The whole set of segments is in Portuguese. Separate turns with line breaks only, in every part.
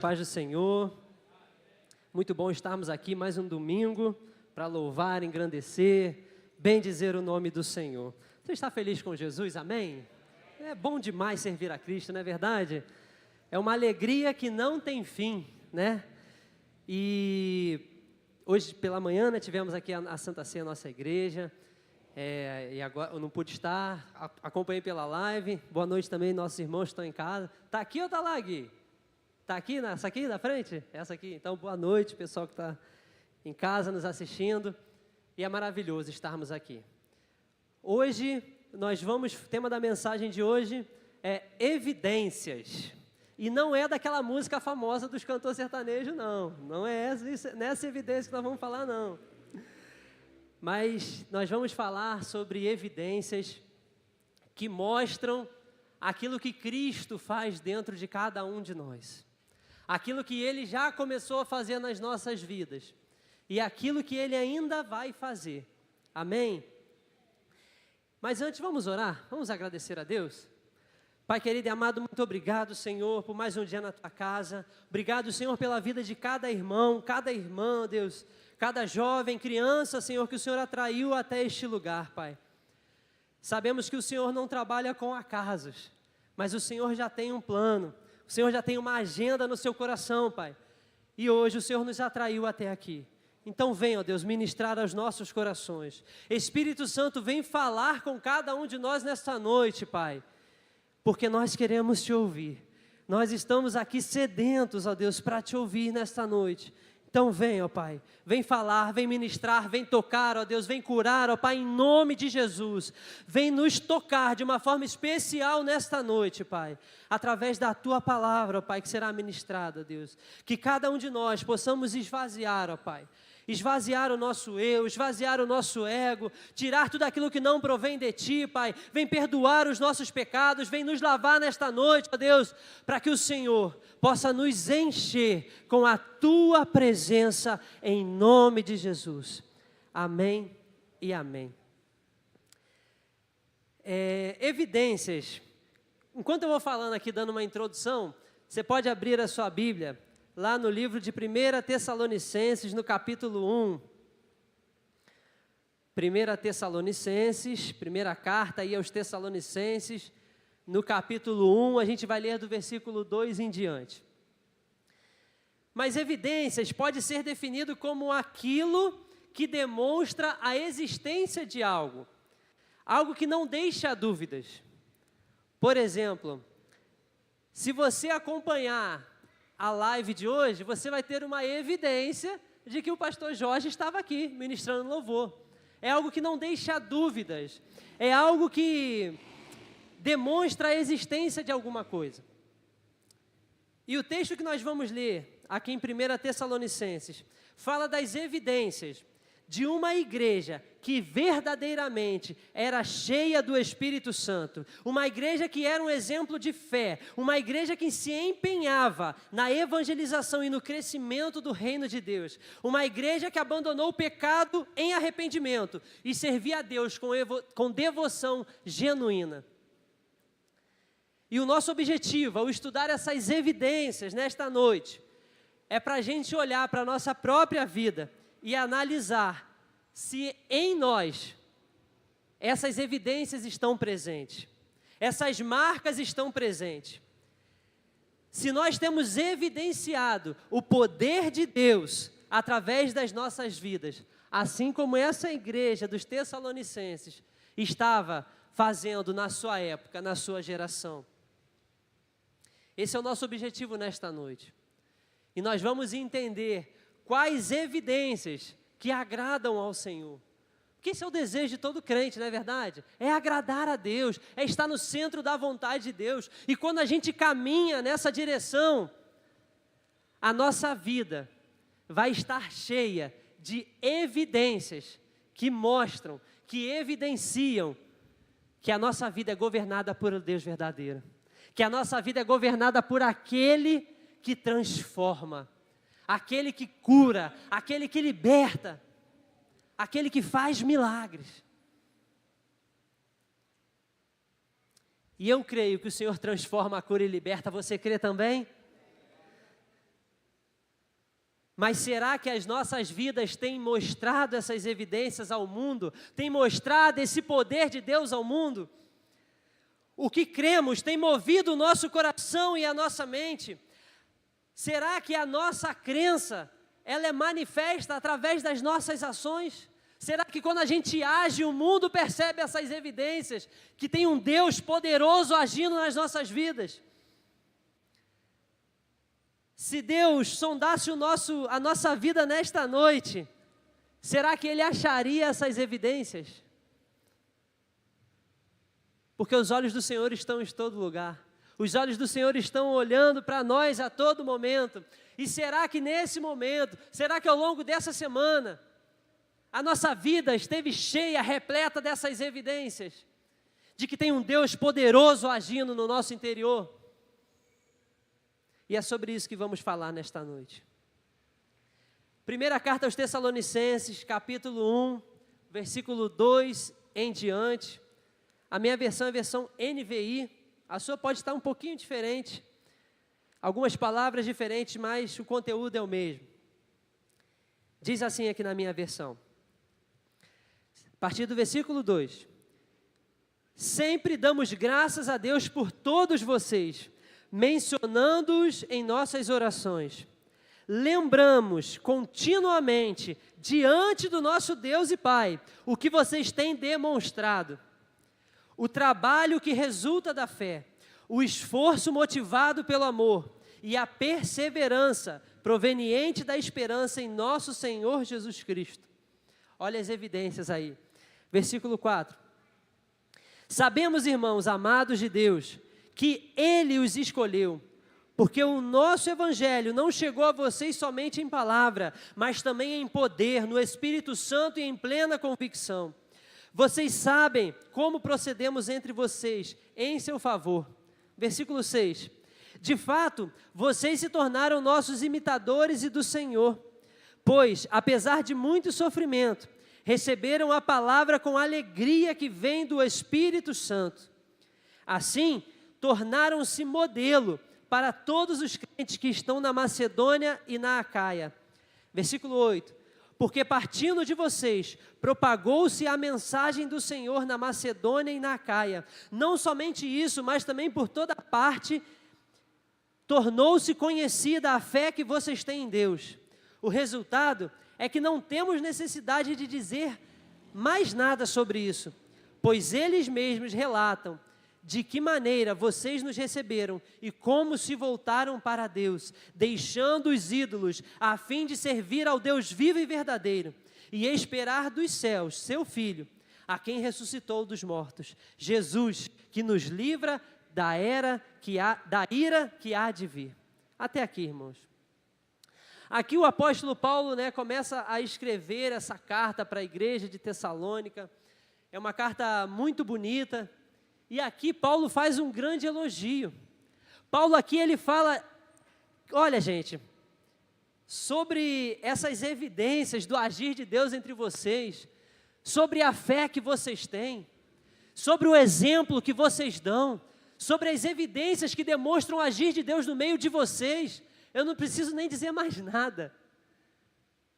Paz do Senhor, muito bom estarmos aqui mais um domingo para louvar, engrandecer, bendizer o nome do Senhor. Você está feliz com Jesus? Amém? É bom demais servir a Cristo, não é verdade? É uma alegria que não tem fim, né? E hoje pela manhã, né, tivemos aqui a Santa Ceia, nossa igreja, e agora eu não pude estar, acompanhei pela live. Boa noite também, nossos irmãos que estão em casa. Está aqui ou está lá, Gui? Está aqui, essa aqui da frente? Essa aqui. Então, boa noite, pessoal que está em casa nos assistindo. E é maravilhoso estarmos aqui. Hoje, o tema da mensagem de hoje é evidências. E não é daquela música famosa dos cantores sertanejos, não. Não é essa evidência que nós vamos falar, não. Mas nós vamos falar sobre evidências que mostram aquilo que Cristo faz dentro de cada um de nós. Aquilo que Ele já começou a fazer nas nossas vidas. E aquilo que Ele ainda vai fazer. Amém? Mas antes, vamos orar? Vamos agradecer a Deus? Pai querido e amado, muito obrigado, Senhor, por mais um dia na Tua casa. Obrigado, Senhor, pela vida de cada irmão, cada irmã, Deus. Cada jovem, criança, Senhor, que o Senhor atraiu até este lugar, Pai. Sabemos que o Senhor não trabalha com acasos, mas o Senhor já tem um plano. O Senhor já tem uma agenda no seu coração, Pai. E hoje o Senhor nos atraiu até aqui. Então vem, ó Deus, ministrar aos nossos corações. Espírito Santo, vem falar com cada um de nós nesta noite, Pai. Porque nós queremos te ouvir. Nós estamos aqui sedentos, ó Deus, para te ouvir nesta noite. Então vem, ó Pai, vem falar, vem ministrar, vem tocar, ó Deus, vem curar, ó Pai, em nome de Jesus. Vem nos tocar de uma forma especial nesta noite, Pai, através da Tua palavra, ó Pai, que será ministrada, Deus. Que cada um de nós possamos esvaziar, ó Pai, esvaziar o nosso eu, esvaziar o nosso ego, tirar tudo aquilo que não provém de Ti, Pai. Vem perdoar os nossos pecados, vem nos lavar nesta noite, ó Deus, para que o Senhor possa nos encher com a Tua presença, em nome de Jesus. Amém e amém. Evidências. Enquanto eu vou falando aqui, dando uma introdução, você pode abrir a sua Bíblia lá no livro de 1 Tessalonicenses, no capítulo 1. 1 Tessalonicenses, primeira carta aí aos Tessalonicenses, no capítulo 1, a gente vai ler do versículo 2 em diante. Mas evidências pode ser definido como aquilo que demonstra a existência de algo. Algo que não deixa dúvidas. Por exemplo, se você acompanhar a live de hoje, você vai ter uma evidência de que o pastor Jorge estava aqui, ministrando louvor. É algo que não deixa dúvidas. É algo que demonstra a existência de alguma coisa. E o texto que nós vamos ler, aqui em 1 Tessalonicenses, fala das evidências de uma igreja que verdadeiramente era cheia do Espírito Santo, uma igreja que era um exemplo de fé, uma igreja que se empenhava na evangelização e no crescimento do reino de Deus, uma igreja que abandonou o pecado em arrependimento e servia a Deus com devoção genuína. E o nosso objetivo, ao estudar essas evidências nesta noite, é para a gente olhar para a nossa própria vida e analisar se em nós essas evidências estão presentes, essas marcas estão presentes. Se nós temos evidenciado o poder de Deus através das nossas vidas, assim como essa igreja dos Tessalonicenses estava fazendo na sua época, na sua geração. Esse é o nosso objetivo nesta noite. E nós vamos entender quais evidências que agradam ao Senhor. Porque esse é o desejo de todo crente, não é verdade? É agradar a Deus, é estar no centro da vontade de Deus. E quando a gente caminha nessa direção, a nossa vida vai estar cheia de evidências que mostram, que evidenciam que a nossa vida é governada por Deus verdadeiro. Que a nossa vida é governada por aquele que transforma, aquele que cura, aquele que liberta, aquele que faz milagres. E eu creio que o Senhor transforma, cura e liberta. Você crê também? Mas será que as nossas vidas têm mostrado essas evidências ao mundo? Têm mostrado esse poder de Deus ao mundo? O que cremos tem movido o nosso coração e a nossa mente? Será que a nossa crença, ela é manifesta através das nossas ações? Será que quando a gente age, o mundo percebe essas evidências, que tem um Deus poderoso agindo nas nossas vidas? Se Deus sondasse a nossa vida nesta noite, será que Ele acharia essas evidências? Porque os olhos do Senhor estão em todo lugar. Os olhos do Senhor estão olhando para nós a todo momento. E será que nesse momento, será que ao longo dessa semana, a nossa vida esteve cheia, repleta dessas evidências? De que tem um Deus poderoso agindo no nosso interior? E é sobre isso que vamos falar nesta noite. Primeira carta aos Tessalonicenses, capítulo 1, versículo 2 em diante. A minha versão é a versão NVI, a sua pode estar um pouquinho diferente, algumas palavras diferentes, mas o conteúdo é o mesmo. Diz assim aqui na minha versão, a partir do versículo 2. Sempre damos graças a Deus por todos vocês, mencionando-os em nossas orações. Lembramos continuamente, diante do nosso Deus e Pai, o que vocês têm demonstrado. O trabalho que resulta da fé, o esforço motivado pelo amor e a perseverança proveniente da esperança em nosso Senhor Jesus Cristo. Olha as evidências aí. Versículo 4. Sabemos, irmãos amados de Deus, que Ele os escolheu, porque o nosso Evangelho não chegou a vocês somente em palavra, mas também em poder, no Espírito Santo e em plena convicção. Vocês sabem como procedemos entre vocês em seu favor. Versículo 6. De fato, vocês se tornaram nossos imitadores e do Senhor, pois, apesar de muito sofrimento, receberam a palavra com alegria que vem do Espírito Santo. Assim, tornaram-se modelo para todos os crentes que estão na Macedônia e na Acaia. Versículo 8. Porque partindo de vocês, propagou-se a mensagem do Senhor na Macedônia e na Acaia. Não somente isso, mas também por toda parte, tornou-se conhecida a fé que vocês têm em Deus. O resultado é que não temos necessidade de dizer mais nada sobre isso, pois eles mesmos relatam de que maneira vocês nos receberam e como se voltaram para Deus, deixando os ídolos, a fim de servir ao Deus vivo e verdadeiro, e esperar dos céus seu Filho, a quem ressuscitou dos mortos, Jesus, que nos livra da ira que há de vir. Até aqui, irmãos. Aqui o apóstolo Paulo, começa a escrever essa carta para a igreja de Tessalônica. É uma carta muito bonita. E aqui Paulo faz um grande elogio. Paulo aqui ele fala, olha gente, sobre essas evidências do agir de Deus entre vocês, sobre a fé que vocês têm, sobre o exemplo que vocês dão, sobre as evidências que demonstram o agir de Deus no meio de vocês. Eu não preciso nem dizer mais nada,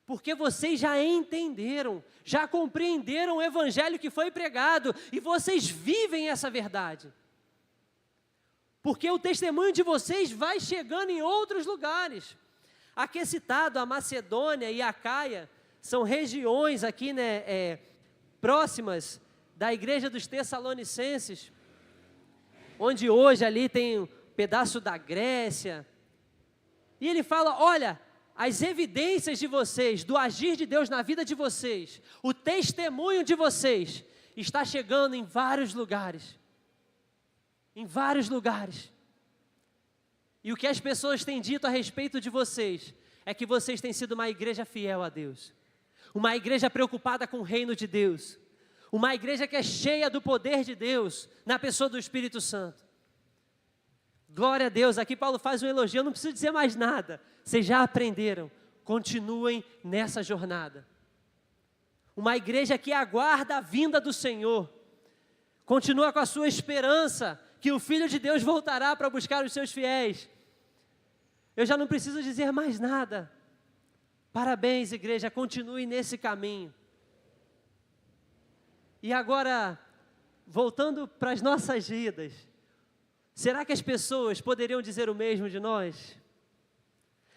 porque vocês já entenderam, já compreenderam o evangelho que foi pregado, e vocês vivem essa verdade, porque o testemunho de vocês vai chegando em outros lugares. Aqui é citado a Macedônia e a Acaia, são regiões aqui, próximas da igreja dos Tessalonicenses, onde hoje ali tem um pedaço da Grécia. E ele fala, olha, as evidências de vocês, do agir de Deus na vida de vocês, o testemunho de vocês, está chegando em vários lugares. Em vários lugares. E o que as pessoas têm dito a respeito de vocês, é que vocês têm sido uma igreja fiel a Deus. Uma igreja preocupada com o reino de Deus. Uma igreja que é cheia do poder de Deus, na pessoa do Espírito Santo. Glória a Deus, aqui Paulo faz um elogio, eu não preciso dizer mais nada. Vocês já aprenderam, continuem nessa jornada. Uma igreja que aguarda a vinda do Senhor, continua com a sua esperança, que o Filho de Deus voltará para buscar os seus fiéis. Eu já não preciso dizer mais nada. Parabéns, igreja, continue nesse caminho. E agora, voltando para as nossas vidas, será que as pessoas poderiam dizer o mesmo de nós?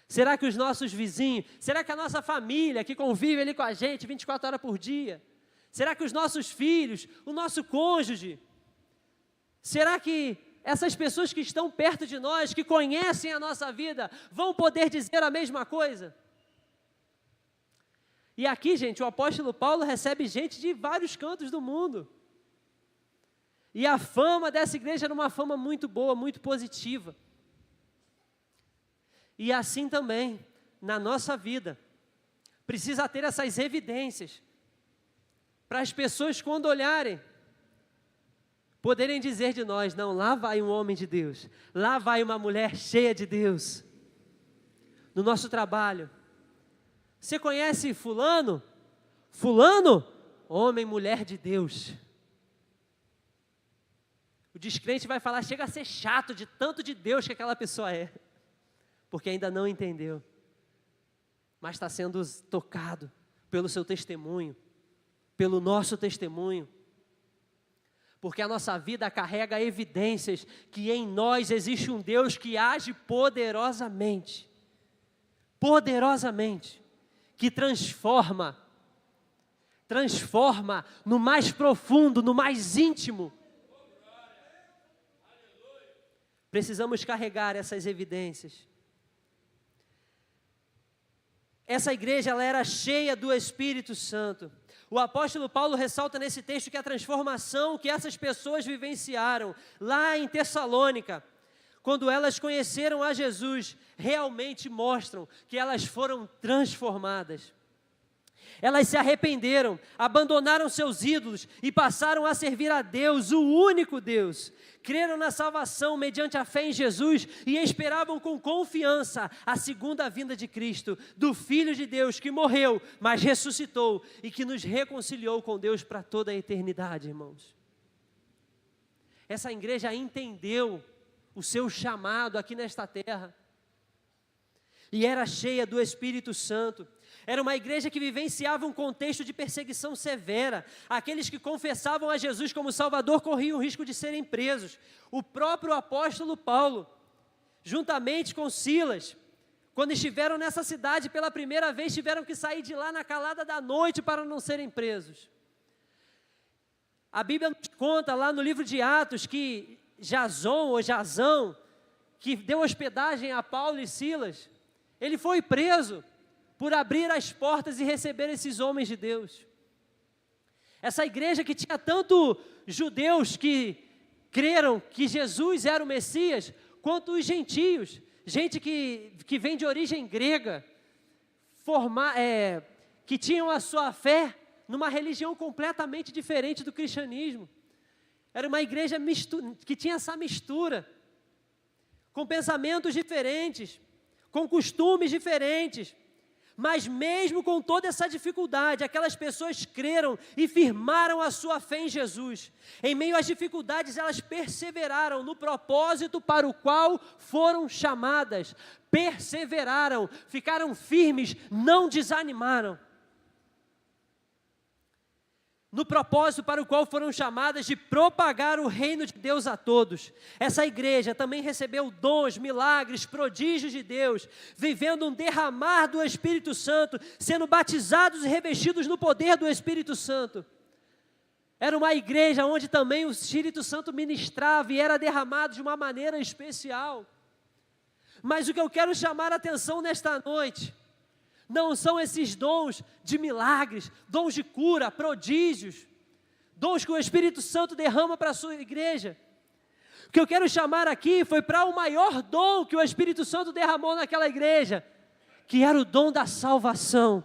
Será que os nossos vizinhos, será que a nossa família que convive ali com a gente 24 horas por dia, será que os nossos filhos, o nosso cônjuge, será que essas pessoas que estão perto de nós, que conhecem a nossa vida, vão poder dizer a mesma coisa? E aqui, gente, o apóstolo Paulo recebe gente de vários cantos do mundo. E a fama dessa igreja era uma fama muito boa, muito positiva. E assim também, na nossa vida, precisa ter essas evidências, para as pessoas, quando olharem, poderem dizer de nós: não, lá vai um homem de Deus, lá vai uma mulher cheia de Deus. No nosso trabalho, você conhece fulano? Fulano? Homem, mulher de Deus. O descrente vai falar, chega a ser chato de tanto de Deus que aquela pessoa é, porque ainda não entendeu, mas está sendo tocado pelo seu testemunho, pelo nosso testemunho, porque a nossa vida carrega evidências que em nós existe um Deus que age poderosamente, que transforma no mais profundo, no mais íntimo. Precisamos carregar essas evidências. Essa igreja, ela era cheia do Espírito Santo. O apóstolo Paulo ressalta nesse texto que a transformação que essas pessoas vivenciaram lá em Tessalônica, quando elas conheceram a Jesus, realmente mostram que elas foram transformadas. Elas se arrependeram, abandonaram seus ídolos e passaram a servir a Deus, o único Deus. Creram na salvação mediante a fé em Jesus e esperavam com confiança a segunda vinda de Cristo, do Filho de Deus que morreu, mas ressuscitou e que nos reconciliou com Deus para toda a eternidade, irmãos. Essa igreja entendeu o seu chamado aqui nesta terra e era cheia do Espírito Santo. Era uma igreja que vivenciava um contexto de perseguição severa. Aqueles que confessavam a Jesus como Salvador corriam o risco de serem presos. O próprio apóstolo Paulo, juntamente com Silas, quando estiveram nessa cidade pela primeira vez, tiveram que sair de lá na calada da noite para não serem presos. A Bíblia nos conta lá no livro de Atos que Jazão, que deu hospedagem a Paulo e Silas, ele foi preso por abrir as portas e receber esses homens de Deus. Essa igreja que tinha tanto judeus que creram que Jesus era o Messias, quanto os gentios, gente que vem de origem grega, que tinham a sua fé numa religião completamente diferente do cristianismo. Era uma igreja que tinha essa mistura, com pensamentos diferentes, com costumes diferentes. Mas mesmo com toda essa dificuldade, aquelas pessoas creram e firmaram a sua fé em Jesus. Em meio às dificuldades, elas perseveraram no propósito para o qual foram chamadas. Perseveraram, ficaram firmes, não desanimaram. No propósito para o qual foram chamadas de propagar o reino de Deus a todos. Essa igreja também recebeu dons, milagres, prodígios de Deus, vivendo um derramar do Espírito Santo, sendo batizados e revestidos no poder do Espírito Santo. Era uma igreja onde também o Espírito Santo ministrava e era derramado de uma maneira especial. Mas o que eu quero chamar a atenção nesta noite não são esses dons de milagres, dons de cura, prodígios, dons que o Espírito Santo derrama para a sua igreja. O que eu quero chamar aqui foi para o maior dom que o Espírito Santo derramou naquela igreja, que era o dom da salvação.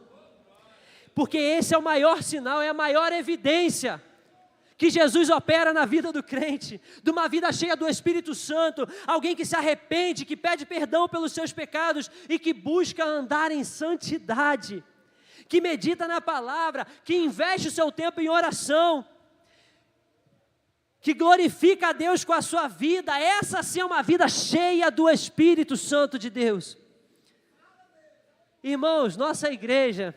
Porque esse é o maior sinal, é a maior evidência que Jesus opera na vida do crente, de uma vida cheia do Espírito Santo, alguém que se arrepende, que pede perdão pelos seus pecados e que busca andar em santidade, que medita na palavra, que investe o seu tempo em oração, que glorifica a Deus com a sua vida. Essa sim é uma vida cheia do Espírito Santo de Deus. Irmãos, nossa igreja,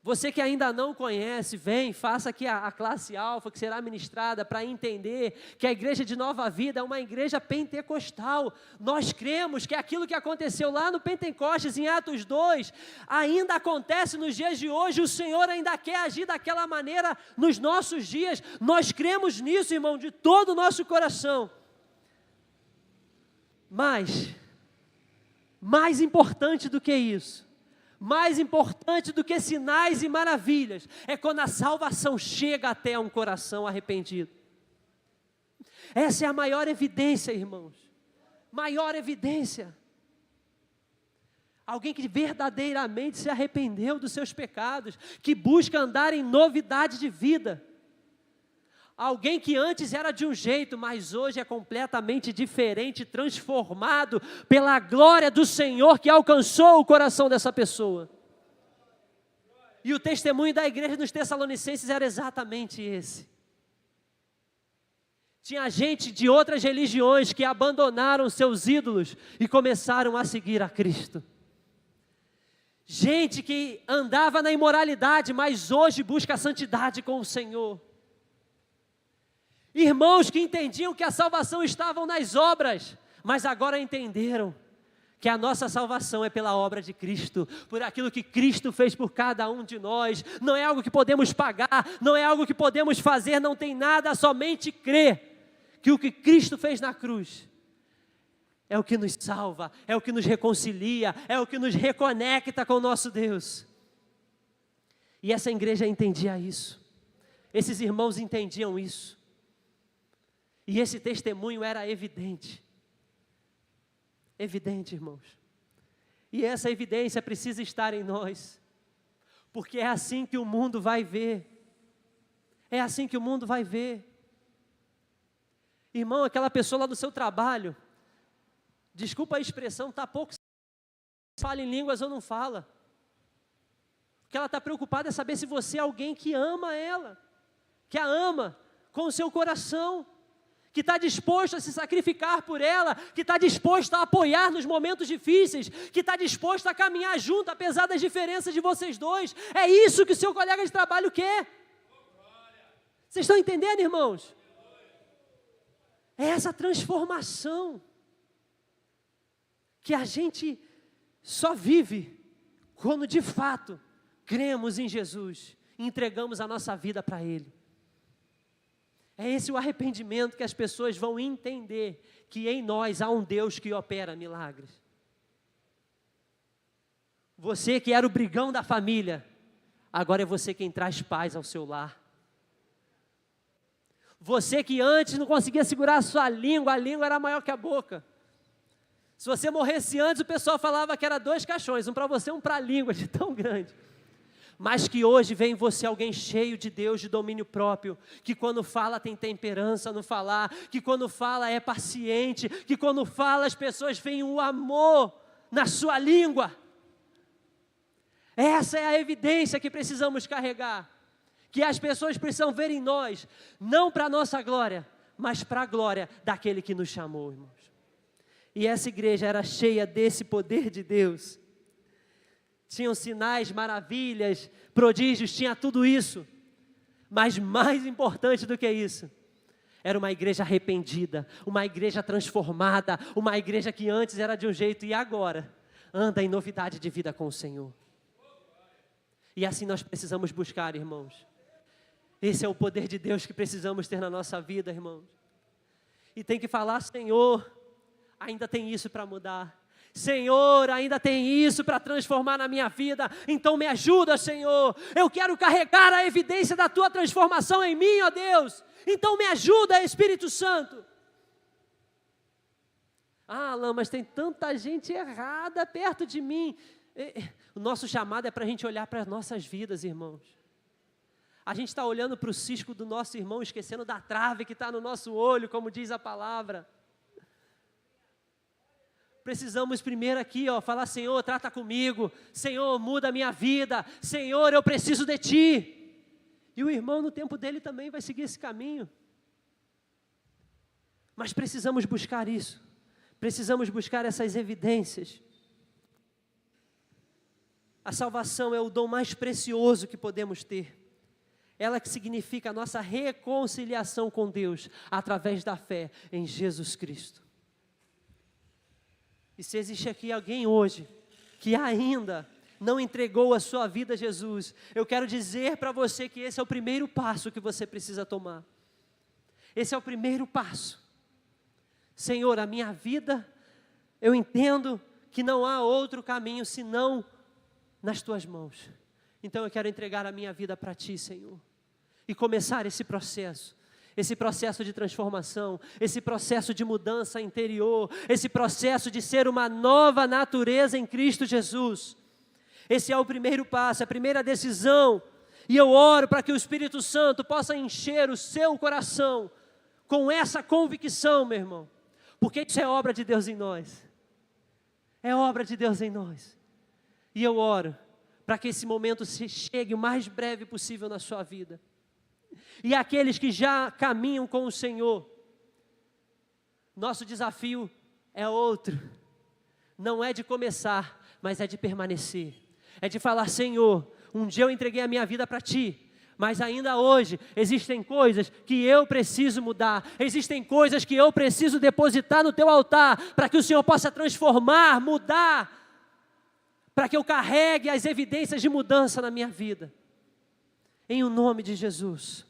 você que ainda não conhece, vem, faça aqui a classe alfa que será ministrada para entender que a igreja de Nova Vida é uma igreja pentecostal. Nós cremos que aquilo que aconteceu lá no Pentecostes, em Atos 2, ainda acontece nos dias de hoje. O Senhor ainda quer agir daquela maneira nos nossos dias. Nós cremos nisso, irmão, de todo o nosso coração. Mas, mais importante do que isso, mais importante do que sinais e maravilhas, é quando a salvação chega até um coração arrependido. Essa é a maior evidência, irmãos. Maior evidência. Alguém que verdadeiramente se arrependeu dos seus pecados, que busca andar em novidade de vida. Alguém que antes era de um jeito, mas hoje é completamente diferente, transformado pela glória do Senhor que alcançou o coração dessa pessoa. E o testemunho da igreja dos Tessalonicenses era exatamente esse. Tinha gente de outras religiões que abandonaram seus ídolos e começaram a seguir a Cristo. Gente que andava na imoralidade, mas hoje busca a santidade com o Senhor. Irmãos que entendiam que a salvação estava nas obras, mas agora entenderam que a nossa salvação é pela obra de Cristo, por aquilo que Cristo fez por cada um de nós. Não é algo que podemos pagar, não é algo que podemos fazer, não tem nada, somente crer que o que Cristo fez na cruz é o que nos salva, é o que nos reconcilia, é o que nos reconecta com o nosso Deus. E essa igreja entendia isso, esses irmãos entendiam isso. E esse testemunho era evidente. Evidente, irmãos. E essa evidência precisa estar em nós. Porque é assim que o mundo vai ver. É assim que o mundo vai ver. Irmão, aquela pessoa lá do seu trabalho, desculpa a expressão, está pouco fala em línguas ou não fala. O que ela está preocupada é saber se você é alguém que ama ela, que a ama com o seu coração, que está disposto a se sacrificar por ela, que está disposto a apoiar nos momentos difíceis, que está disposto a caminhar junto, apesar das diferenças de vocês dois. É isso que o seu colega de trabalho quer. Vocês estão entendendo, irmãos? É essa transformação que a gente só vive quando de fato cremos em Jesus e entregamos a nossa vida para Ele. É esse o arrependimento que as pessoas vão entender, que em nós há um Deus que opera milagres. Você que era o brigão da família, agora é você quem traz paz ao seu lar. Você que antes não conseguia segurar a sua língua, a língua era maior que a boca. Se você morresse antes, o pessoal falava que era 2 caixões, um para você e um para a língua, de tão grande. Mas que hoje vem em você alguém cheio de Deus, de domínio próprio, que quando fala tem temperança no falar, que quando fala é paciente, que quando fala as pessoas veem o amor na sua língua. Essa é a evidência que precisamos carregar, que as pessoas precisam ver em nós, não para a nossa glória, mas para a glória daquele que nos chamou, irmãos. E essa igreja era cheia desse poder de Deus. Tinham sinais, maravilhas, prodígios, tinha tudo isso. Mas mais importante do que isso, era uma igreja arrependida, uma igreja transformada, uma igreja que antes era de um jeito e agora anda em novidade de vida com o Senhor. E assim nós precisamos buscar, irmãos. Esse é o poder de Deus que precisamos ter na nossa vida, irmãos. E tem que falar, Senhor, ainda tem isso para mudar. Senhor, ainda tem isso para transformar na minha vida, então me ajuda, Senhor. Eu quero carregar a evidência da Tua transformação em mim, ó Deus. Então me ajuda, Espírito Santo. Ah, Alain, mas tem tanta gente errada perto de mim. O nosso chamado é para a gente olhar para as nossas vidas, irmãos. A gente está olhando para o cisco do nosso irmão, esquecendo da trave que está no nosso olho, como diz a palavra. Precisamos primeiro aqui, falar, Senhor, trata comigo, Senhor, muda a minha vida, Senhor, eu preciso de Ti. E o irmão no tempo dele também vai seguir esse caminho. Mas precisamos buscar isso, precisamos buscar essas evidências. A salvação é o dom mais precioso que podemos ter. Ela que significa a nossa reconciliação com Deus através da fé em Jesus Cristo. E se existe aqui alguém hoje que ainda não entregou a sua vida a Jesus, eu quero dizer para você que esse é o primeiro passo que você precisa tomar. Esse é o primeiro passo. Senhor, a minha vida, eu entendo que não há outro caminho senão nas tuas mãos. Então eu quero entregar a minha vida para ti, Senhor. E começar esse processo de transformação, esse processo de mudança interior, esse processo de ser uma nova natureza em Cristo Jesus. Esse é o primeiro passo, a primeira decisão. E eu oro para que o Espírito Santo possa encher o seu coração com essa convicção, meu irmão. Porque isso é obra de Deus em nós. É obra de Deus em nós. E eu oro para que esse momento se chegue o mais breve possível na sua vida. E aqueles que já caminham com o Senhor, nosso desafio é outro. Não é de começar, mas é de permanecer. É de falar, Senhor, um dia eu entreguei a minha vida para Ti, mas ainda hoje existem coisas que eu preciso mudar, existem coisas que eu preciso depositar no Teu altar, para que o Senhor possa transformar, mudar, para que eu carregue as evidências de mudança na minha vida, em o nome de Jesus.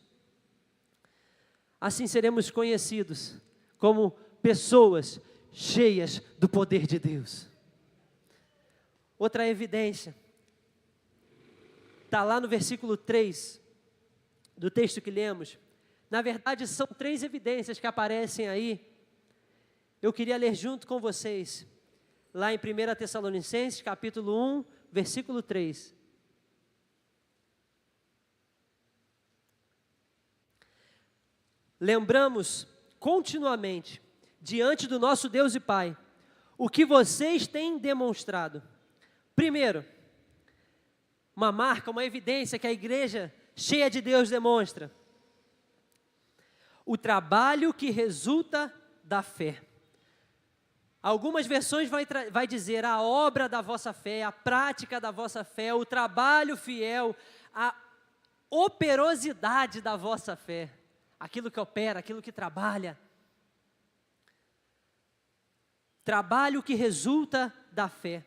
Assim seremos conhecidos como pessoas cheias do poder de Deus. Outra evidência, está lá no versículo 3 do texto que lemos. Na verdade, são 3 evidências que aparecem aí. Eu queria ler junto com vocês, lá em 1 Tessalonicenses, capítulo 1, versículo 3. Lembramos continuamente, diante do nosso Deus e Pai, o que vocês têm demonstrado. Primeiro, uma marca, uma evidência que a igreja cheia de Deus demonstra. O trabalho que resulta da fé. Algumas versões vai dizer a obra da vossa fé, a prática da vossa fé, o trabalho fiel, a operosidade da vossa fé. Aquilo que opera, aquilo que trabalha. Trabalho que resulta da fé.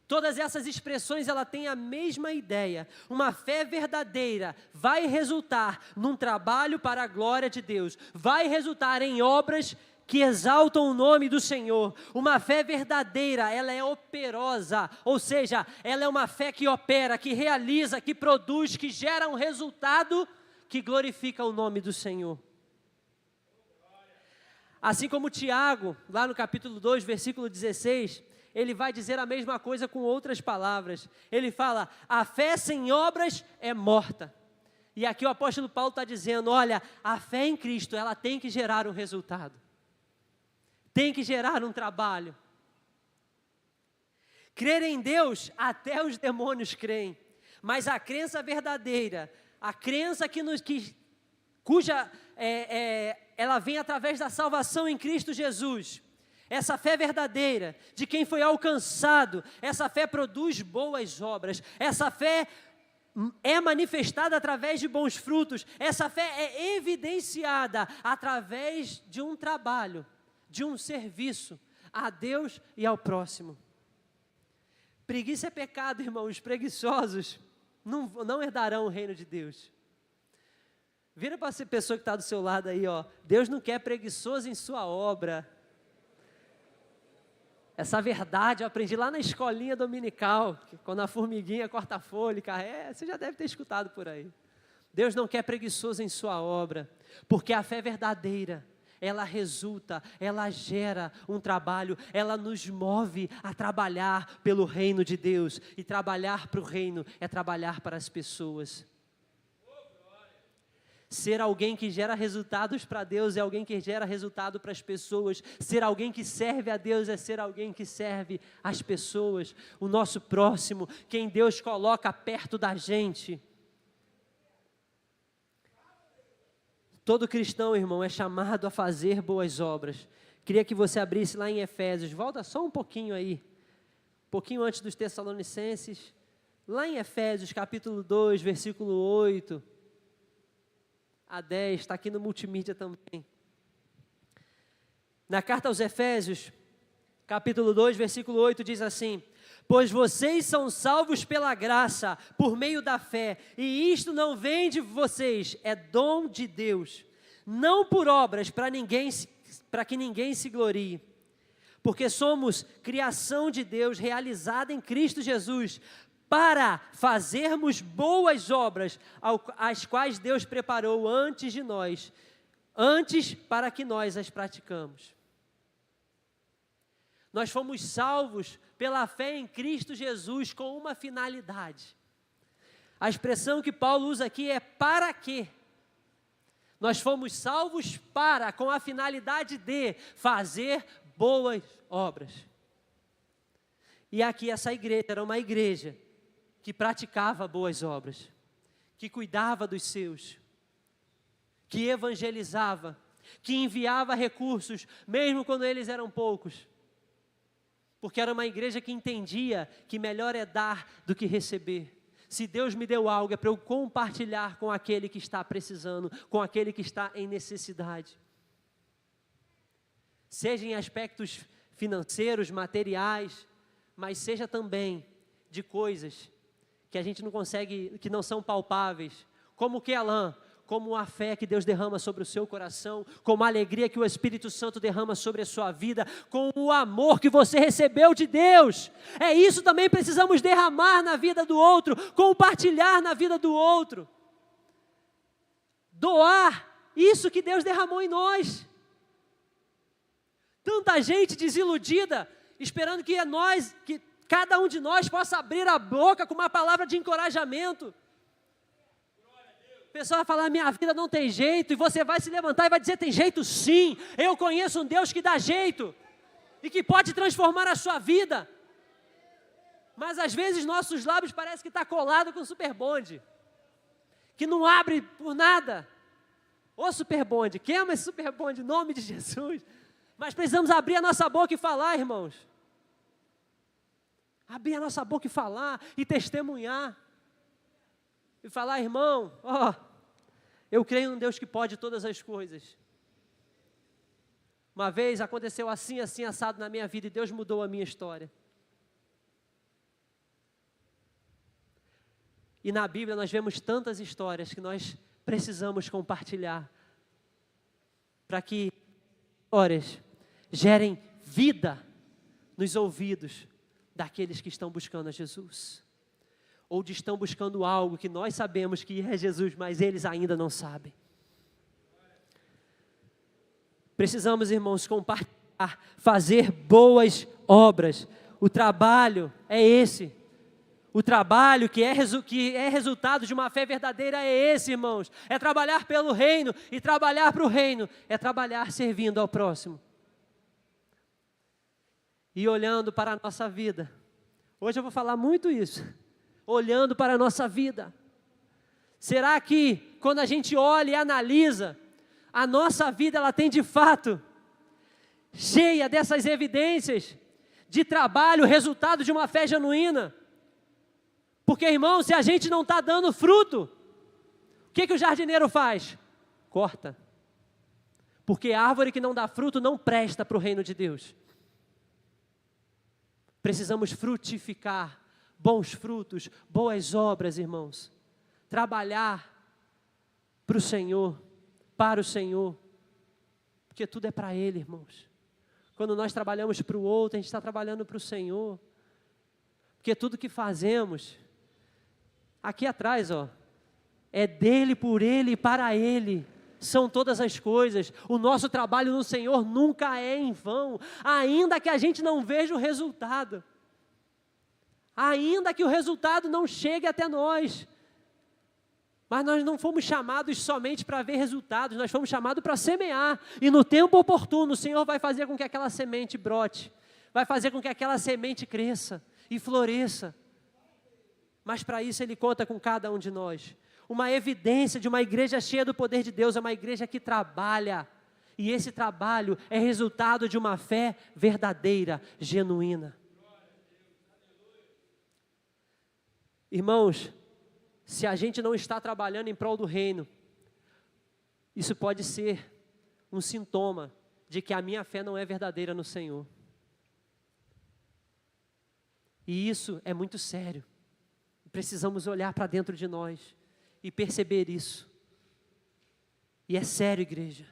Todas essas expressões, ela tem a mesma ideia. Uma fé verdadeira vai resultar num trabalho para a glória de Deus. Vai resultar em obras que exaltam o nome do Senhor. Uma fé verdadeira, ela é operosa. Ou seja, ela é uma fé que opera, que realiza, que produz, que gera um resultado que glorifica o nome do Senhor. Assim como Tiago, lá no capítulo 2, versículo 16, ele vai dizer a mesma coisa com outras palavras. Ele fala, a fé sem obras é morta. E aqui o apóstolo Paulo está dizendo, olha, a fé em Cristo, ela tem que gerar um resultado. Tem que gerar um trabalho. Crer em Deus, até os demônios creem. Mas a crença verdadeira, a crença cuja ela vem através da salvação em Cristo Jesus. Essa fé verdadeira, de quem foi alcançado, essa fé produz boas obras. Essa fé é manifestada através de bons frutos. Essa fé é evidenciada através de um trabalho, de um serviço a Deus e ao próximo. Preguiça é pecado, irmãos. Preguiçosos não herdarão o reino de Deus. Vira para essa pessoa que está do seu lado aí, ó. Deus não quer preguiçoso em sua obra. Essa verdade eu aprendi lá na escolinha dominical, quando a formiguinha corta a folha, você já deve ter escutado por aí. Deus não quer preguiçoso em sua obra, porque a fé verdadeira, ela resulta, ela gera um trabalho, ela nos move a trabalhar pelo reino de Deus. E trabalhar para o reino é trabalhar para as pessoas. Ser alguém que gera resultados para Deus é alguém que gera resultado para as pessoas. Ser alguém que serve a Deus é ser alguém que serve as pessoas. O nosso próximo, quem Deus coloca perto da gente. Todo cristão, irmão, é chamado a fazer boas obras. Queria que você abrisse lá em Efésios. Volta só um pouquinho aí. Um pouquinho antes dos Tessalonicenses. Lá em Efésios, capítulo 2, versículo 8 a 10, está aqui no multimídia também. Na carta aos Efésios, capítulo 2, versículo 8, diz assim: pois vocês são salvos pela graça, por meio da fé, e isto não vem de vocês, é dom de Deus, não por obras, para que ninguém se glorie, porque somos criação de Deus, realizada em Cristo Jesus, para fazermos boas obras, as quais Deus preparou antes de nós, antes para que nós as praticamos. Nós fomos salvos pela fé em Cristo Jesus com uma finalidade. A expressão que Paulo usa aqui é para quê? Nós fomos salvos para, com a finalidade de fazer boas obras. E aqui essa igreja era uma igreja que praticava boas obras, que cuidava dos seus, que evangelizava, que enviava recursos, mesmo quando eles eram poucos. Porque era uma igreja que entendia que melhor é dar do que receber. Se Deus me deu algo, é para eu compartilhar com aquele que está precisando, com aquele que está em necessidade. Seja em aspectos financeiros, materiais, mas seja também de coisas que a gente não consegue, que não são palpáveis, como o que, Alain? Como a fé que Deus derrama sobre o seu coração, como a alegria que o Espírito Santo derrama sobre a sua vida, com o amor que você recebeu de Deus. É isso também precisamos derramar na vida do outro, compartilhar na vida do outro. Doar isso que Deus derramou em nós. Tanta gente desiludida, esperando que cada um de nós possa abrir a boca com uma palavra de encorajamento. O pessoal vai falar, minha vida não tem jeito, e você vai se levantar e vai dizer, tem jeito sim, eu conheço um Deus que dá jeito, e que pode transformar a sua vida. Mas às vezes nossos lábios parecem que está colado com super bonde, que não abre por nada. Ô super bonde, queima esse super bonde em nome de Jesus. Mas precisamos abrir a nossa boca e falar, irmãos. Abrir a nossa boca e falar, e testemunhar. E falar, irmão, eu creio num Deus que pode todas as coisas. Uma vez aconteceu assim, assim, assado na minha vida, e Deus mudou a minha história. E na Bíblia nós vemos tantas histórias que nós precisamos compartilhar, para que histórias gerem vida nos ouvidos daqueles que estão buscando a Jesus. Ou estão buscando algo que nós sabemos que é Jesus, mas eles ainda não sabem. Precisamos, irmãos, compartilhar, fazer boas obras. O trabalho é esse. O trabalho que é resultado de uma fé verdadeira é esse, irmãos. É trabalhar pelo reino, e trabalhar para o reino é trabalhar servindo ao próximo. E olhando para a nossa vida. Hoje eu vou falar muito isso. Olhando para a nossa vida. Será que quando a gente olha e analisa, a nossa vida ela tem de fato cheia dessas evidências de trabalho, resultado de uma fé genuína? Porque, irmão, se a gente não está dando fruto, o que o jardineiro faz? Corta. Porque a árvore que não dá fruto não presta para o reino de Deus. Precisamos frutificar bons frutos, boas obras, irmãos. Trabalhar para o Senhor, para o Senhor. Porque tudo é para Ele, irmãos. Quando nós trabalhamos para o outro, a gente está trabalhando para o Senhor. Porque tudo que fazemos, aqui atrás, é dele, por Ele e para Ele. São todas as coisas. O nosso trabalho no Senhor nunca é em vão, ainda que a gente não veja o resultado. Ainda que o resultado não chegue até nós. Mas nós não fomos chamados somente para ver resultados, nós fomos chamados para semear. E no tempo oportuno, o Senhor vai fazer com que aquela semente brote. Vai fazer com que aquela semente cresça e floresça. Mas para isso Ele conta com cada um de nós. Uma evidência de uma igreja cheia do poder de Deus é uma igreja que trabalha. E esse trabalho é resultado de uma fé verdadeira, genuína. Irmãos, se a gente não está trabalhando em prol do reino, isso pode ser um sintoma de que a minha fé não é verdadeira no Senhor. E isso é muito sério. Precisamos olhar para dentro de nós e perceber isso. E é sério, igreja.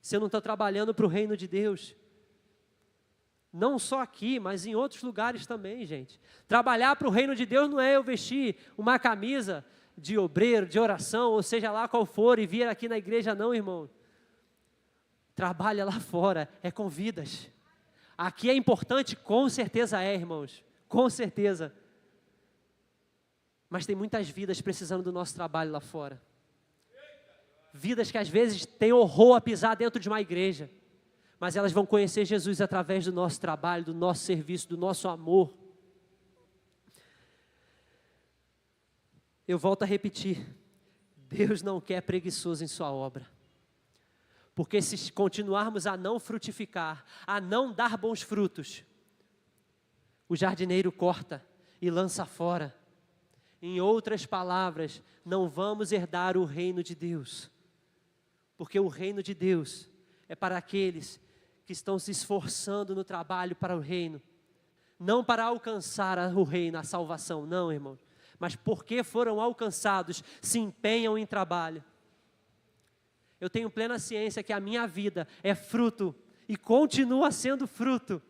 Se eu não estou trabalhando para o reino de Deus, não só aqui, mas em outros lugares também, gente. Trabalhar para o reino de Deus não é eu vestir uma camisa de obreiro, de oração, ou seja lá qual for, e vir aqui na igreja, não, irmão. Trabalha lá fora, é com vidas. Aqui é importante, com certeza é, irmãos, com certeza. Mas tem muitas vidas precisando do nosso trabalho lá fora. Vidas que às vezes têm horror a pisar dentro de uma igreja, mas elas vão conhecer Jesus através do nosso trabalho, do nosso serviço, do nosso amor. Eu volto a repetir, Deus não quer preguiçoso em sua obra. Porque se continuarmos a não frutificar, a não dar bons frutos, o jardineiro corta e lança fora. Em outras palavras, não vamos herdar o reino de Deus. Porque o reino de Deus é para aqueles que estão se esforçando no trabalho para o reino. Não para alcançar o reino, a salvação, não, irmão. Mas porque foram alcançados, se empenham em trabalho. Eu tenho plena ciência que a minha vida é fruto e continua sendo fruto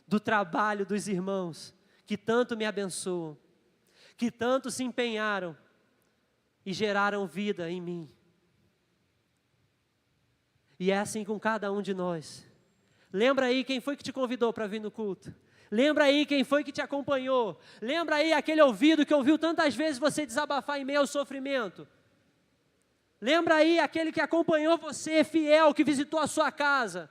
do trabalho dos irmãos que tanto me abençoam, que tanto se empenharam e geraram vida em mim. E é assim com cada um de nós. Lembra aí quem foi que te convidou para vir no culto? Lembra aí quem foi que te acompanhou? Lembra aí aquele ouvido que ouviu tantas vezes você desabafar em meio ao sofrimento? Lembra aí aquele que acompanhou você, fiel, que visitou a sua casa?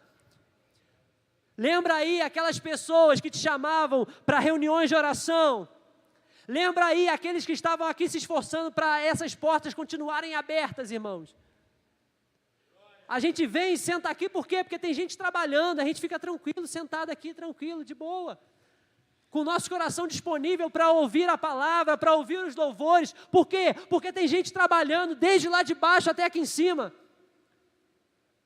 Lembra aí aquelas pessoas que te chamavam para reuniões de oração? Lembra aí aqueles que estavam aqui se esforçando para essas portas continuarem abertas, irmãos? A gente vem e senta aqui, por quê? Porque tem gente trabalhando, a gente fica tranquilo, sentado aqui, tranquilo, de boa. Com o nosso coração disponível para ouvir a palavra, para ouvir os louvores. Por quê? Porque tem gente trabalhando desde lá de baixo até aqui em cima.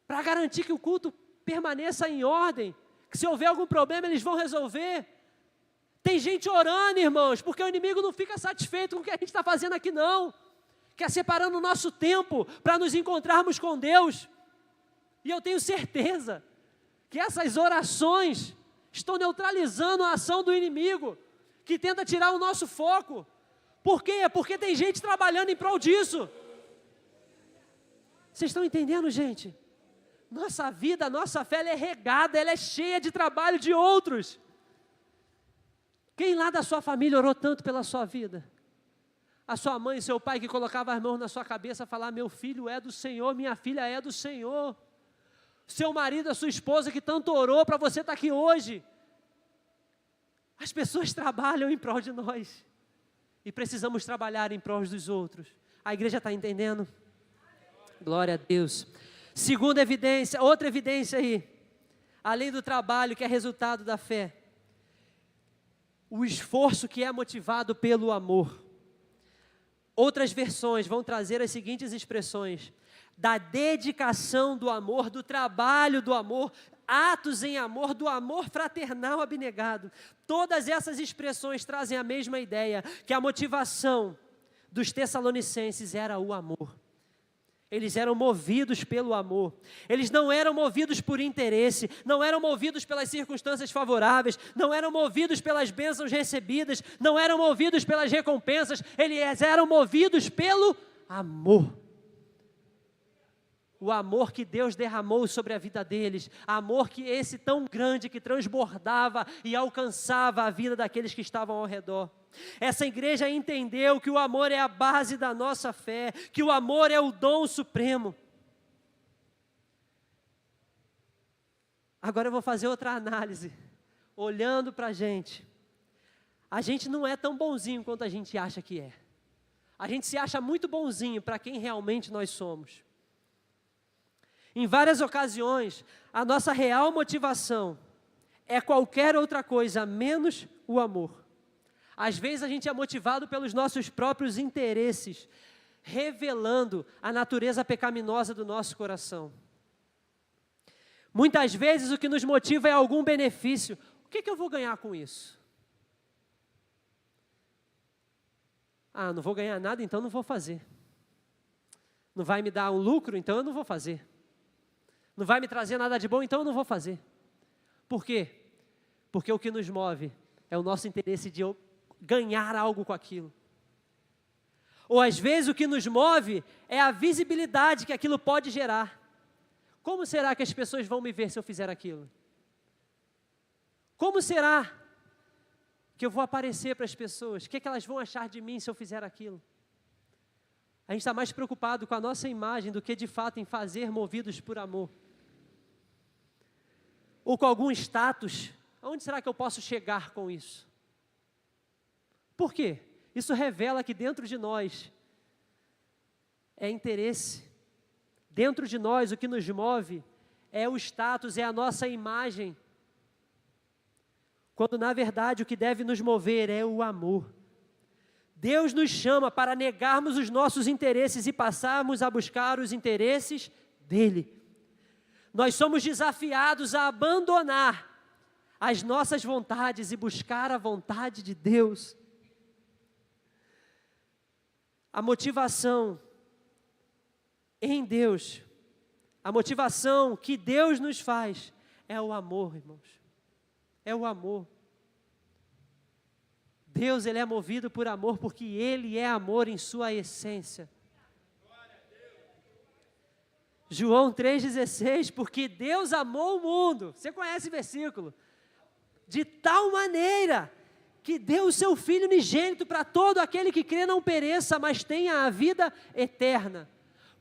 Para garantir que o culto permaneça em ordem. Que se houver algum problema, eles vão resolver. Tem gente orando, irmãos, porque o inimigo não fica satisfeito com o que a gente está fazendo aqui, não. Quer separando o nosso tempo para nos encontrarmos com Deus. E eu tenho certeza que essas orações estão neutralizando a ação do inimigo, que tenta tirar o nosso foco. Por quê? Porque tem gente trabalhando em prol disso. Vocês estão entendendo, gente? Nossa vida, nossa fé, ela é regada, ela é cheia de trabalho de outros. Quem lá da sua família orou tanto pela sua vida? A sua mãe e seu pai que colocava as mãos na sua cabeça e falava, meu filho é do Senhor, minha filha é do Senhor. Seu marido, a sua esposa que tanto orou para você estar aqui hoje. As pessoas trabalham em prol de nós. E precisamos trabalhar em prol dos outros. A igreja está entendendo? Glória a Deus. Segunda evidência, outra evidência aí. Além do trabalho que é resultado da fé. O esforço que é motivado pelo amor. Outras versões vão trazer as seguintes expressões. Da dedicação do amor, do trabalho do amor, atos em amor, do amor fraternal abnegado. Todas essas expressões trazem a mesma ideia, que a motivação dos tessalonicenses era o amor. Eles eram movidos pelo amor. Eles não eram movidos por interesse, não eram movidos pelas circunstâncias favoráveis, não eram movidos pelas bênçãos recebidas, não eram movidos pelas recompensas, eles eram movidos pelo amor. O amor que Deus derramou sobre a vida deles, amor que esse tão grande que transbordava e alcançava a vida daqueles que estavam ao redor. Essa igreja entendeu que o amor é a base da nossa fé, que o amor é o dom supremo. Agora eu vou fazer outra análise, olhando para a gente não é tão bonzinho quanto a gente acha que é. A gente se acha muito bonzinho para quem realmente nós somos. Em várias ocasiões, a nossa real motivação é qualquer outra coisa, menos o amor. Às vezes a gente é motivado pelos nossos próprios interesses, revelando a natureza pecaminosa do nosso coração. Muitas vezes o que nos motiva é algum benefício. O que eu vou ganhar com isso? Ah, não vou ganhar nada, então não vou fazer. Não vai me dar um lucro, então eu não vou fazer. Não vai me trazer nada de bom, então eu não vou fazer. Por quê? Porque o que nos move é o nosso interesse de ganhar algo com aquilo. Ou às vezes o que nos move é a visibilidade que aquilo pode gerar. Como será que as pessoas vão me ver se eu fizer aquilo? Como será que eu vou aparecer para as pessoas? O que elas vão achar de mim se eu fizer aquilo? A gente está mais preocupado com a nossa imagem do que de fato em fazer movidos por amor. Ou com algum status. Aonde será que eu posso chegar com isso? Por quê? Isso revela que dentro de nós é interesse. Dentro de nós o que nos move é o status, é a nossa imagem. Quando na verdade o que deve nos mover é o amor. Deus nos chama para negarmos os nossos interesses e passarmos a buscar os interesses dele. Nós somos desafiados a abandonar as nossas vontades e buscar a vontade de Deus. A motivação em Deus, a motivação que Deus nos faz é o amor, irmãos. É o amor. Deus, Ele é movido por amor porque Ele é amor em sua essência. João 3,16, porque Deus amou o mundo. Você conhece o versículo? De tal maneira que deu o seu Filho unigênito para todo aquele que crê não pereça, mas tenha a vida eterna.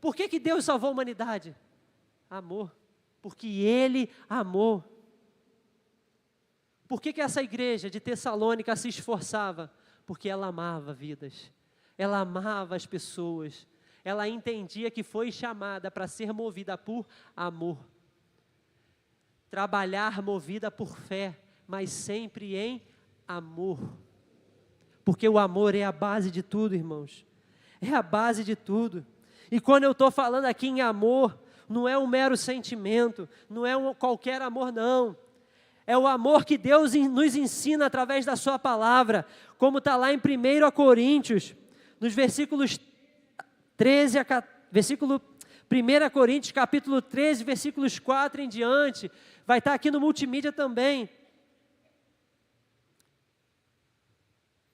Por que Deus salvou a humanidade? Amor. Porque Ele amou. Por que essa igreja de Tessalônica se esforçava? Porque ela amava vidas. Ela amava as pessoas. Ela entendia que foi chamada para ser movida por amor. Trabalhar movida por fé, mas sempre em amor. Porque o amor é a base de tudo, irmãos. É a base de tudo. E quando eu estou falando aqui em amor, não é um mero sentimento, não é qualquer amor, não. É o amor que Deus nos ensina através da sua palavra, como está lá em 1 Coríntios, nos versículos 13 a 1 Coríntios, capítulo 13, versículos 4 em diante, vai estar aqui no multimídia também.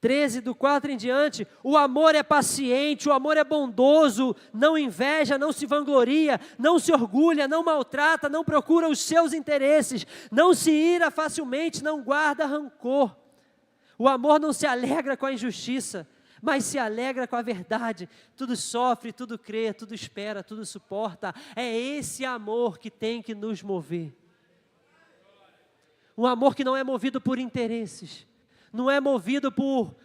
13, do 4 em diante, o amor é paciente, o amor é bondoso, não inveja, não se vangloria, não se orgulha, não maltrata, não procura os seus interesses, não se ira facilmente, não guarda rancor. O amor não se alegra com a injustiça, mas se alegra com a verdade. Tudo sofre, tudo crê, tudo espera, tudo suporta. É esse amor que tem que nos mover. Um amor que não é movido por interesses. Não é movido por,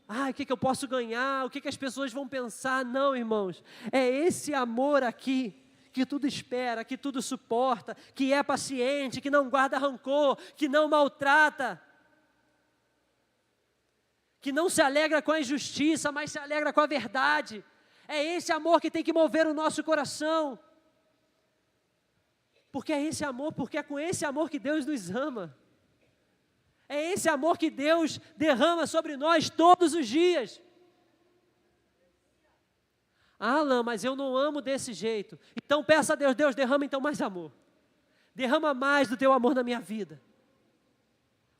o que eu posso ganhar, o que as pessoas vão pensar. Não, irmãos, é esse amor aqui, que tudo espera, que tudo suporta, que é paciente, que não guarda rancor, que não maltrata, que não se alegra com a injustiça, mas se alegra com a verdade. É esse amor que tem que mover o nosso coração. Porque é esse amor, porque é com esse amor que Deus nos ama. É esse amor que Deus derrama sobre nós todos os dias. Alan, mas eu não amo desse jeito. Então peça a Deus, Deus derrama então mais amor. Derrama mais do teu amor na minha vida.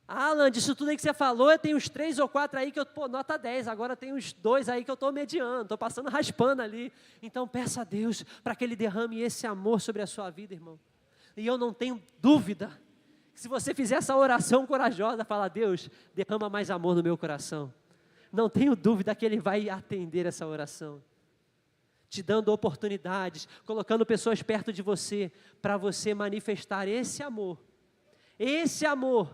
Alan, disso tudo aí que você falou, eu tenho uns 3 ou 4 aí que eu, nota 10, agora tem uns 2 aí que eu estou mediando, estou passando raspando ali. Então peça a Deus para que Ele derrame esse amor sobre a sua vida, irmão. E eu não tenho dúvida, se você fizer essa oração corajosa, fala, Deus, derrama mais amor no meu coração. Não tenho dúvida que Ele vai atender essa oração. Te dando oportunidades, colocando pessoas perto de você, para você manifestar esse amor. Esse amor.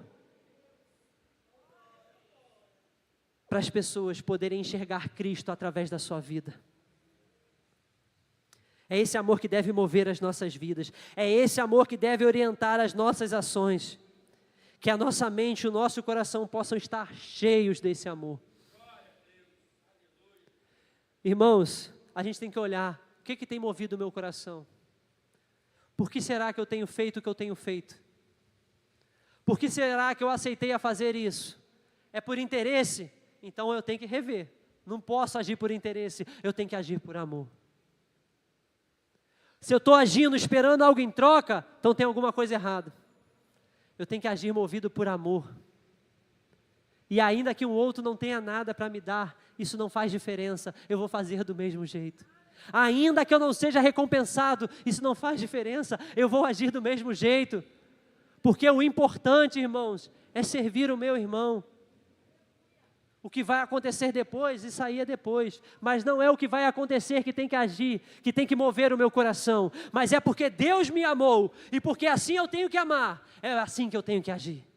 Para as pessoas poderem enxergar Cristo através da sua vida. É esse amor que deve mover as nossas vidas. É esse amor que deve orientar as nossas ações. Que a nossa mente e o nosso coração possam estar cheios desse amor. Irmãos, a gente tem que olhar, o que tem movido o meu coração? Por que será que eu tenho feito o que eu tenho feito? Por que será que eu aceitei a fazer isso? É por interesse? Então eu tenho que rever. Não posso agir por interesse, eu tenho que agir por amor. Se eu estou agindo esperando algo em troca, então tem alguma coisa errada. Eu tenho que agir movido por amor. E ainda que um outro não tenha nada para me dar, isso não faz diferença, eu vou fazer do mesmo jeito. Ainda que eu não seja recompensado, isso não faz diferença, eu vou agir do mesmo jeito. Porque o importante, irmãos, é servir o meu irmão. O que vai acontecer depois, isso aí é depois. Mas não é o que vai acontecer que tem que agir, que tem que mover o meu coração. Mas é porque Deus me amou e porque assim eu tenho que amar. É assim que eu tenho que agir.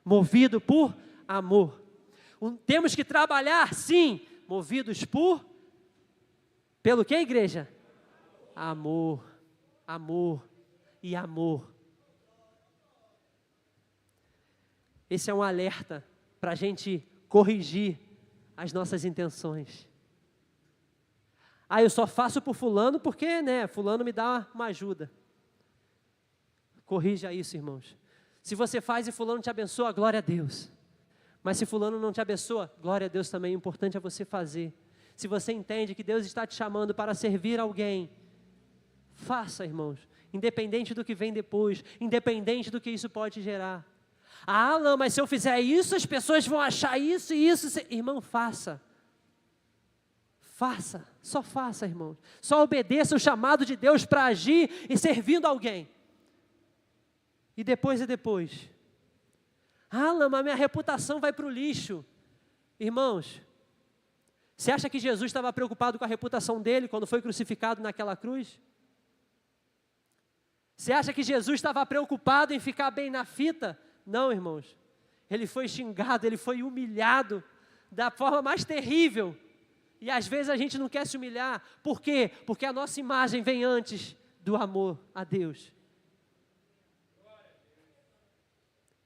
Movido por amor. Temos que trabalhar, sim, movidos pelo que, igreja? Amor, amor e amor. Esse é um alerta para a gente corrigir as nossas intenções. Eu só faço por fulano porque, fulano me dá uma ajuda. Corrija isso, irmãos. Se você faz e fulano te abençoa, glória a Deus. Mas se fulano não te abençoa, glória a Deus também, o importante é você fazer. Se você entende que Deus está te chamando para servir alguém, faça, irmãos, independente do que vem depois, independente do que isso pode gerar. Alan, mas se eu fizer isso, as pessoas vão achar isso e isso. Irmão, faça. Faça, só faça, irmão. Só obedeça o chamado de Deus para agir e servindo alguém. E depois é depois. Alan, mas minha reputação vai para o lixo. Irmãos, você acha que Jesus estava preocupado com a reputação dele quando foi crucificado naquela cruz? Você acha que Jesus estava preocupado em ficar bem na fita? Não, irmãos, ele foi xingado, ele foi humilhado da forma mais terrível, e às vezes a gente não quer se humilhar, por quê? Porque a nossa imagem vem antes do amor a Deus.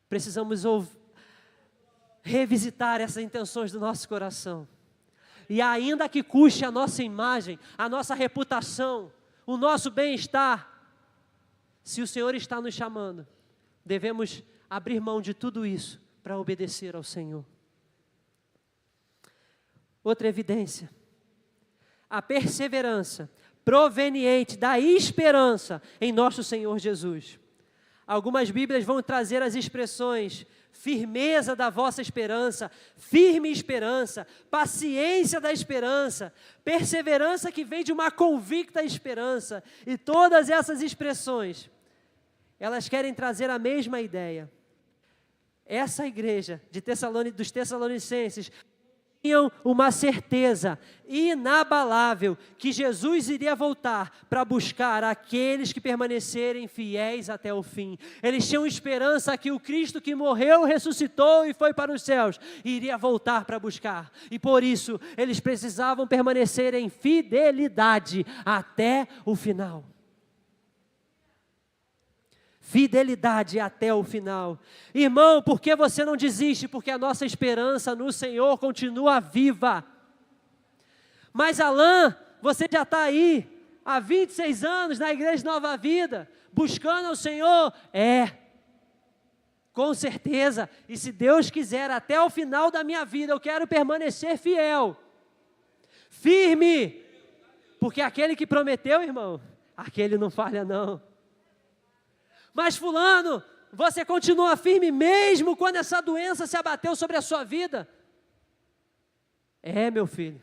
Precisamos revisitar essas intenções do nosso coração, e ainda que custe a nossa imagem, a nossa reputação, o nosso bem-estar, se o Senhor está nos chamando, devemos abrir mão de tudo isso para obedecer ao Senhor. Outra evidência, a perseverança proveniente da esperança em nosso Senhor Jesus. Algumas Bíblias vão trazer as expressões firmeza da vossa esperança, firme esperança, paciência da esperança, perseverança que vem de uma convicta esperança. E todas essas expressões, elas querem trazer a mesma ideia. Essa igreja dos Tessalonicenses tinham uma certeza inabalável que Jesus iria voltar para buscar aqueles que permanecerem fiéis até o fim. Eles tinham esperança que o Cristo que morreu, ressuscitou e foi para os céus, iria voltar para buscar. E por isso, eles precisavam permanecer em fidelidade até o final. Fidelidade até o final. Irmão, por que você não desiste? Porque a nossa esperança no Senhor continua viva. Mas Alan, você já está aí há 26 anos na Igreja Nova Vida, buscando ao Senhor? Com certeza. E se Deus quiser, até o final da minha vida, eu quero permanecer fiel, firme. Porque aquele que prometeu, irmão, aquele não falha não. Mas fulano, você continua firme mesmo quando essa doença se abateu sobre a sua vida? Meu filho,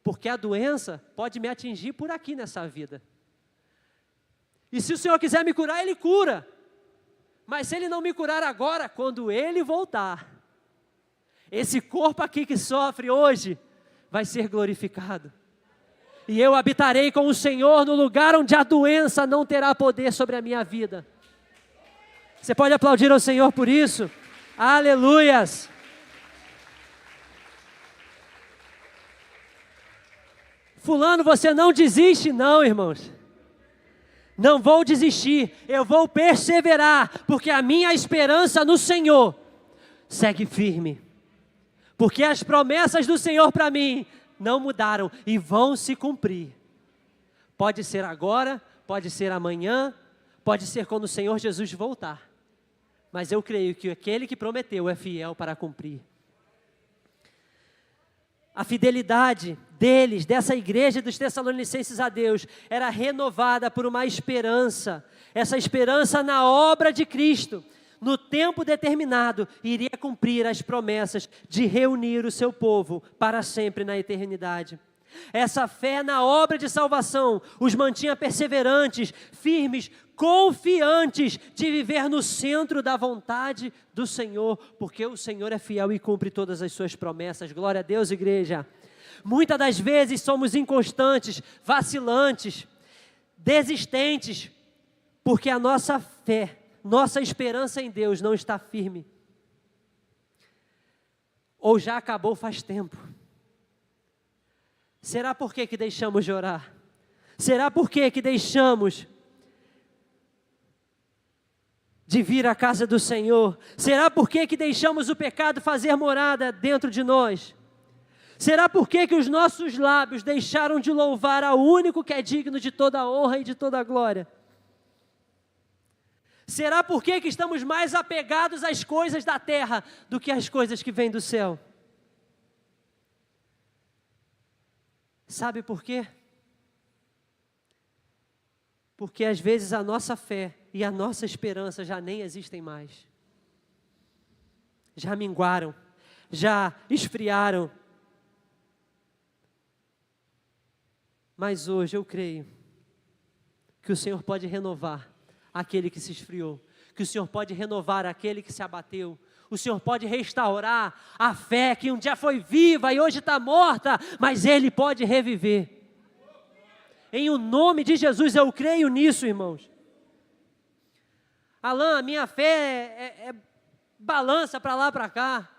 porque a doença pode me atingir por aqui nessa vida. E se o Senhor quiser me curar, Ele cura. Mas se Ele não me curar agora, quando Ele voltar, esse corpo aqui que sofre hoje, vai ser glorificado. E eu habitarei com o Senhor no lugar onde a doença não terá poder sobre a minha vida. Você pode aplaudir ao Senhor por isso? Aleluias! Fulano, você não desiste não, irmãos. Não vou desistir, eu vou perseverar, porque a minha esperança no Senhor segue firme. Porque as promessas do Senhor para mim não mudaram e vão se cumprir. Pode ser agora, pode ser amanhã, pode ser quando o Senhor Jesus voltar. Mas eu creio que aquele que prometeu é fiel para cumprir. A fidelidade deles, dessa igreja dos Tessalonicenses a Deus, era renovada por uma esperança. Essa esperança na obra de Cristo, no tempo determinado, iria cumprir as promessas de reunir o seu povo para sempre na eternidade. Essa fé na obra de salvação os mantinha perseverantes, firmes, confiantes de viver no centro da vontade do Senhor, porque o Senhor é fiel e cumpre todas as suas promessas. Glória a Deus, igreja. Muitas das vezes somos inconstantes, vacilantes, desistentes, porque a nossa fé, nossa esperança em Deus não está firme. Ou já acabou faz tempo. Será por que deixamos de orar? Será por que deixamos de vir à casa do Senhor? Será por que deixamos o pecado fazer morada dentro de nós? Será por que os nossos lábios deixaram de louvar ao único que é digno de toda a honra e de toda a glória? Será por que estamos mais apegados às coisas da terra do que às coisas que vêm do céu? Sabe por quê? Porque às vezes a nossa fé e a nossa esperança já nem existem mais. Já minguaram, já esfriaram. Mas hoje eu creio que o Senhor pode renovar aquele que se esfriou, que o Senhor pode renovar aquele que se abateu, o Senhor pode restaurar a fé que um dia foi viva e hoje está morta, mas Ele pode reviver. Em o nome de Jesus eu creio nisso, irmãos. Alain, a minha fé balança para lá, para cá.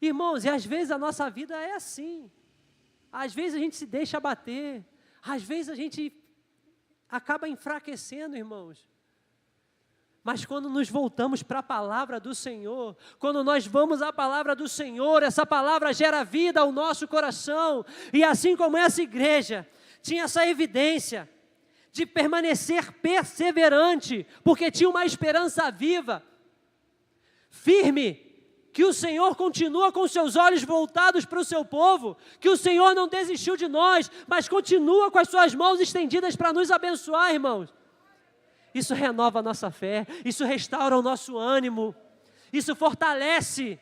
Irmãos, e às vezes a nossa vida é assim. Às vezes a gente se deixa abater, às vezes a gente acaba enfraquecendo, irmãos. Mas quando nos voltamos para a palavra do Senhor, quando nós vamos à palavra do Senhor, essa palavra gera vida ao nosso coração. E assim como essa igreja tinha essa evidência de permanecer perseverante, porque tinha uma esperança viva, firme, que o Senhor continua com seus olhos voltados para o seu povo, que o Senhor não desistiu de nós, mas continua com as suas mãos estendidas para nos abençoar, irmãos. Isso renova a nossa fé, isso restaura o nosso ânimo, isso fortalece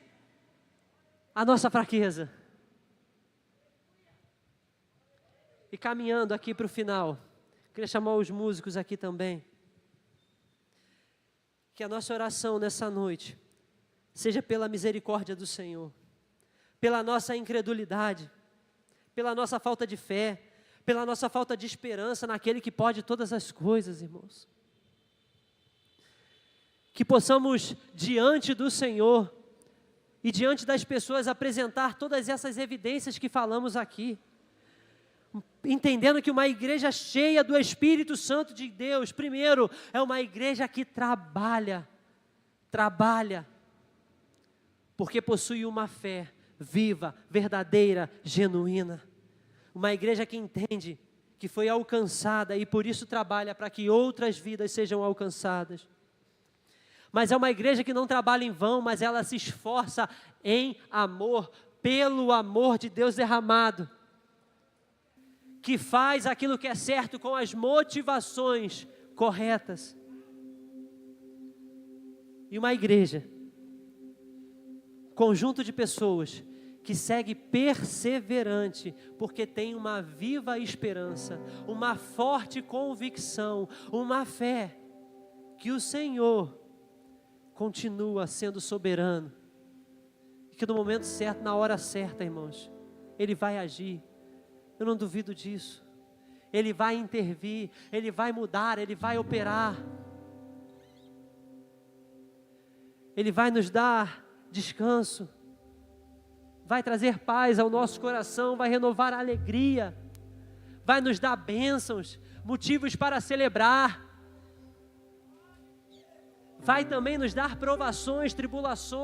a nossa fraqueza. E caminhando aqui para o final, queria chamar os músicos aqui também. Que a nossa oração nessa noite seja pela misericórdia do Senhor, pela nossa incredulidade, pela nossa falta de fé, pela nossa falta de esperança naquele que pode todas as coisas, irmãos. Que possamos, diante do Senhor e diante das pessoas, apresentar todas essas evidências que falamos aqui. Entendendo que uma igreja cheia do Espírito Santo de Deus, primeiro, é uma igreja que trabalha, porque possui uma fé viva, verdadeira, genuína. Uma igreja que entende que foi alcançada e por isso trabalha para que outras vidas sejam alcançadas. Mas é uma igreja que não trabalha em vão, mas ela se esforça em amor, pelo amor de Deus derramado, que faz aquilo que é certo com as motivações corretas. E uma igreja, conjunto de pessoas que segue perseverante, porque tem uma viva esperança, uma forte convicção, uma fé que o Senhor continua sendo soberano, e que no momento certo, na hora certa, irmãos, Ele vai agir. Eu não duvido disso. Ele vai intervir, Ele vai mudar, Ele vai operar. Ele vai nos dar descanso, vai trazer paz ao nosso coração, vai renovar a alegria, vai nos dar bênçãos, motivos para celebrar. Vai também nos dar provações, tribulações.